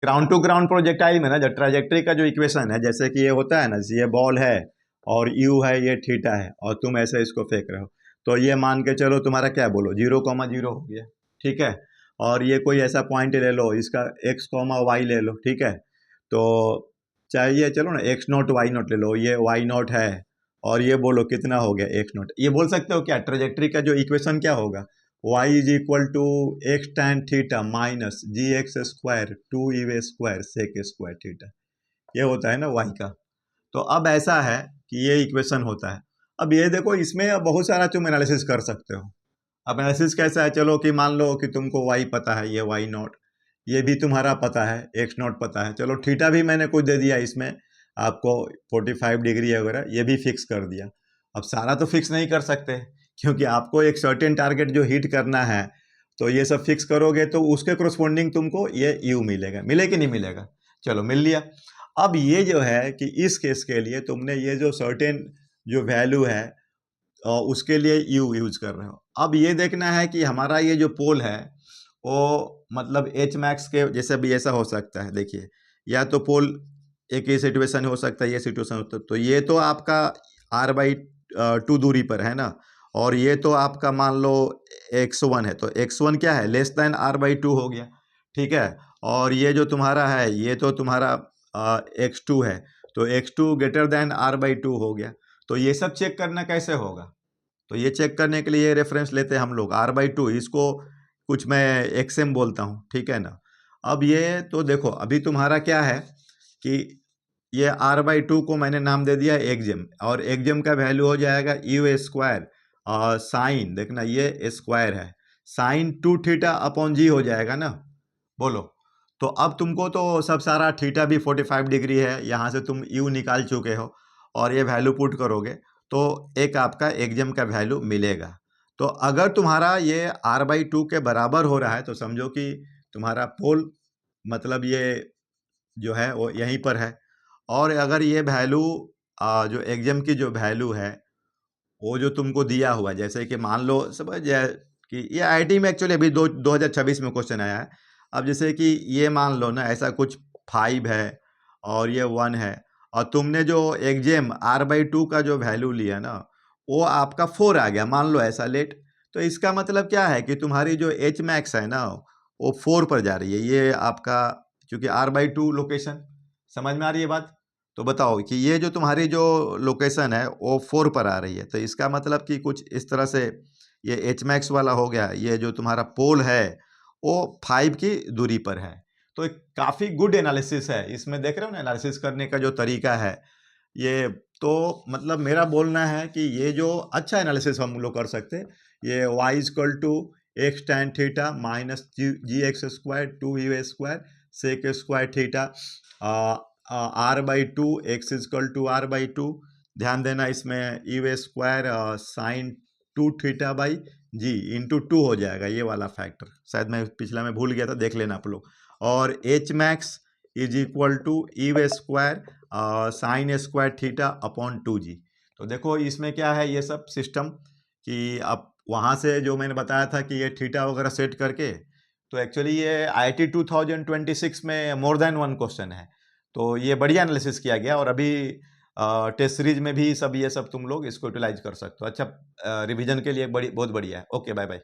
Ground to ground projectile में ना जो ट्राजेक्ट्री का जो इक्वेशन है, जैसे कि ये होता है ना, ये बॉल है और यू है, ये थीटा है, और तुम ऐसे इसको फेंक रहे हो, तो ये मान के चलो तुम्हारा क्या बोलो 0,0 हो गया, ठीक है। और ये कोई ऐसा पॉइंट ले लो, इसका x, y ले लो, ठीक है। तो चाहिए चलो ना x0 y0 ले लो, ये y0 है, और ये बोलो कितना हो गया x0। ये बोल सकते हो क्या ट्रेजेक्ट्री का जो इक्वेशन क्या होगा, y is equal to x tan theta minus gx² 2e² sec² theta, ये होता है ना y का। तो अब ऐसा है कि ये इक्वेशन होता है। अब ये देखो, इसमें अब बहुत सारा तुम एनालिसिस कर सकते हो। अब एनालिसिस कैसा है, चलो कि मान लो कि तुमको y पता है, ये y0, ये भी तुम्हारा पता है, x0 पता है, चलो थीटा भी मैंने कुछ दे दिया इसमें आपको 45 डिग्री वगैरह, ये भी फिक्स कर दिया। अब सारा तो फिक्स नहीं कर सकते, क्योंकि आपको एक सर्टेन टारगेट जो हिट करना है, तो ये सब फिक्स करोगे तो उसके कोरस्पोंडिंग तुमको ये यू मिलेगा, मिले कि नहीं मिलेगा। चलो मिल लिया। अब ये जो है कि इस केस के लिए तुमने ये जो सर्टेन जो वैल्यू है उसके लिए यू यूज कर रहे हो। अब ये देखना है कि हमारा ये जो पोल है वो मतलब एच मैक्स के जैसे भी ऐसा हो सकता है। देखिए, या तो पोल एक ही सिचुएशन हो सकता है, ये सिचुएशन होता है, तो ये तो आपका r/2 दूरी पर है ना, और ये तो आपका मान लो x1 है, तो x1 क्या है, लेस देन r/2 हो गया, ठीक है। और ये जो तुम्हारा है, ये तो तुम्हारा x2 है, तो x2 ग्रेटर देन r/2 हो गया। तो ये सब चेक करना कैसे होगा, तो ये चेक करने के लिए ये रेफरेंस लेते हैं हम लोग r/2, इसको कुछ मैं xm बोलता हूँ, ठीक है ना। अब ये तो देखो, अभी तुम्हारा क्या है कि ये r/2 को मैंने नाम दे दिया एक्जेम, और एक्जेम का वैल्यू हो जाएगा u² और साइन, देखना ये स्क्वायर है, साइन 2 थीटा अपॉन जी हो जाएगा ना, बोलो। तो अब तुमको तो सब सारा थीटा भी 45 डिग्री है, यहाँ से तुम u निकाल चुके हो, और ये वैल्यू पुट करोगे तो एक आपका एक्जेम का वैल्यू मिलेगा। तो अगर तुम्हारा ये r/2 के बराबर हो रहा है तो समझो कि तुम्हारा पोल मतलब ये जो है वो यहीं पर है। और अगर ये वैल्यू जो एक्जेम की जो वैल्यू है वो जो तुमको दिया हुआ है, जैसे कि मान लो समझ जाए कि ये आईटी में एक्चुअली अभी 2026 में क्वेश्चन आया है। अब जैसे कि ये मान लो ना ऐसा कुछ 5 है और ये 1 है, और तुमने जो एक्जेम r/2 का जो वैल्यू लिया ना वो आपका 4 आ गया, मान लो ऐसा लेट, तो इसका मतलब क्या है कि तुम्हारी जो एच मैक्स है ना वो 4 पर जा रही है, ये आपका क्योंकि r/2 लोकेशन, समझ में आ रही है बात। तो बताओ कि ये जो तुम्हारी जो लोकेशन है वो 4 पर आ रही है, तो इसका मतलब कि कुछ इस तरह से ये एच मैक्स वाला हो गया, ये जो तुम्हारा पोल है वो 5 की दूरी पर है। तो एक काफ़ी गुड एनालिसिस है इसमें, देख रहे हो ना एनालिसिस करने का जो तरीका है ये। तो मतलब मेरा बोलना है कि ये जो अच्छा एनालिसिस हम लोग कर सकते हैं, ये y = x tan theta minus gx² 2u² sec² theta r/2 x = r/2, ध्यान देना इसमें u² sine 2 theta by g into 2 हो जाएगा, ये वाला फैक्टर शायद मैं पिछला में भूल गया था, देख लेना आप लोग। और h max is equal to u² sin² theta upon 2g। तो देखो इसमें क्या है ये सब सिस्टम कि अब वहाँ से जो मैंने बताया था कि ये थीटा वगैरह सेट करके, तो एक्चुअली ये IIT 2026 में मोर देन 1 क्वेश्चन है, तो ये बढ़िया एनालिसिस किया गया। और अभी टेस्ट सीरीज में भी सब ये सब तुम लोग इसको यूटिलाइज कर सकते हो। अच्छा, रिवीजन के लिए बड़ी बहुत बढ़िया है। Okay, bye bye.